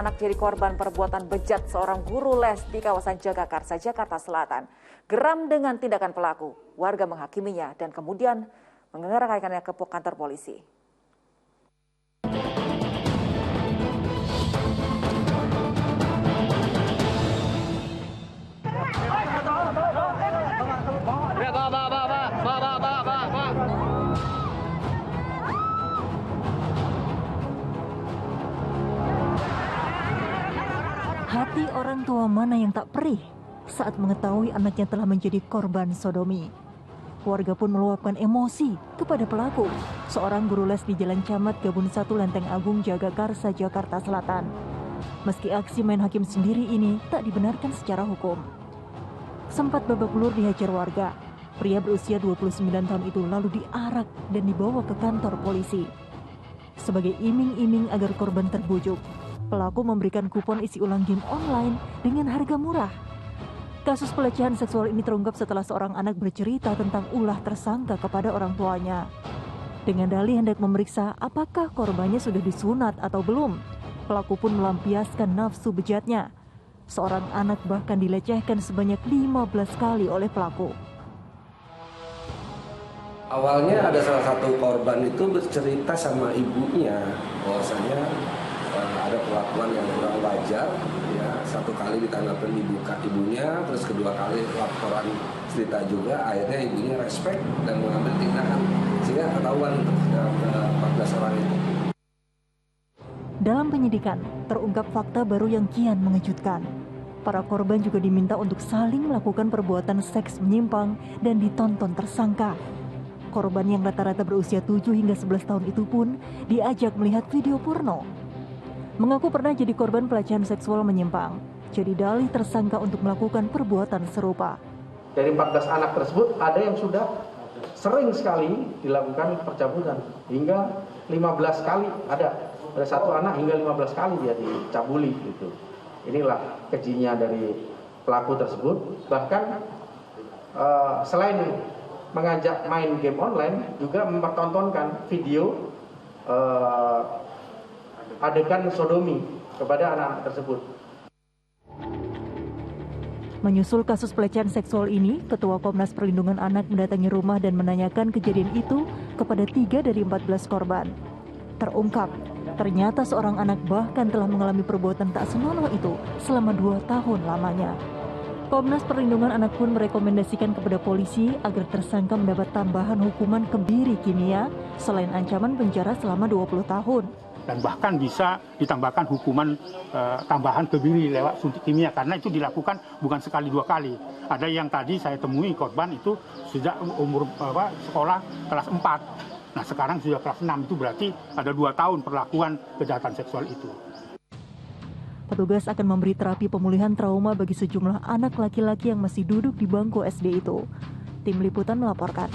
Anak jadi korban perbuatan bejat seorang guru les di kawasan Jagakarsa, Jakarta Selatan. Geram dengan tindakan pelaku, warga menghakiminya dan kemudian mengerahkannya ke kantor polisi. Hati orang tua mana yang tak perih saat mengetahui anaknya telah menjadi korban sodomi. Warga pun meluapkan emosi kepada pelaku, seorang guru les di Jalan Camat Gabun 1 Lenteng Agung Jagakarsa, Jakarta Selatan. Meski aksi main hakim sendiri ini tak dibenarkan secara hukum. Sempat babak belur dihajar warga, pria berusia 29 tahun itu lalu diarak dan dibawa ke kantor polisi. Sebagai iming-iming agar korban terbujuk, pelaku memberikan kupon isi ulang game online dengan harga murah. Kasus pelecehan seksual ini terungkap setelah seorang anak bercerita tentang ulah tersangka kepada orang tuanya. Dengan dalih hendak memeriksa apakah korbannya sudah disunat atau belum, pelaku pun melampiaskan nafsu bejatnya. Seorang anak bahkan dilecehkan sebanyak 15 kali oleh pelaku. Awalnya ada salah satu korban itu bercerita sama ibunya bahwasanya ada perlakuan yang kurang wajar, ya, satu kali ditanggapin ibunya, terus kedua kali laporan cerita juga, akhirnya ibunya respect dan mengambil tindakan sehingga ketahuan untuk 14 orang itu. Dalam penyidikan terungkap fakta baru yang kian mengejutkan. Para korban juga diminta untuk saling melakukan perbuatan seks menyimpang dan ditonton tersangka. Korban yang rata-rata berusia 7 hingga 11 tahun itu pun diajak melihat video porno. Mengaku pernah jadi korban pelecehan seksual menyimpang, jadi dalih tersangka untuk melakukan perbuatan serupa. Dari 14 anak tersebut ada yang sudah sering sekali dilakukan percabulan, hingga 15 kali ada satu anak hingga 15 kali dia dicabuli gitu. Inilah kejinya dari pelaku tersebut. Bahkan selain mengajak main game online, juga mempertontonkan video adegan sodomi kepada anak-anak tersebut. Menyusul kasus pelecehan seksual ini, Ketua Komnas Perlindungan Anak mendatangi rumah dan menanyakan kejadian itu kepada 3 dari 14 korban. Terungkap, ternyata seorang anak bahkan telah mengalami perbuatan tak senonoh itu selama 2 tahun lamanya. Komnas Perlindungan Anak pun merekomendasikan kepada polisi agar tersangka mendapat tambahan hukuman kebiri kimia selain ancaman penjara selama 20 tahun. Dan bahkan bisa ditambahkan hukuman tambahan kebiri lewat suntik kimia, karena itu dilakukan bukan sekali 2 kali. Ada yang tadi saya temui korban itu sejak umur sekolah kelas 4. Nah sekarang sudah kelas 6, itu berarti ada 2 tahun perlakuan kejahatan seksual itu. Petugas akan memberi terapi pemulihan trauma bagi sejumlah anak laki-laki yang masih duduk di bangku SD itu. Tim Liputan melaporkan.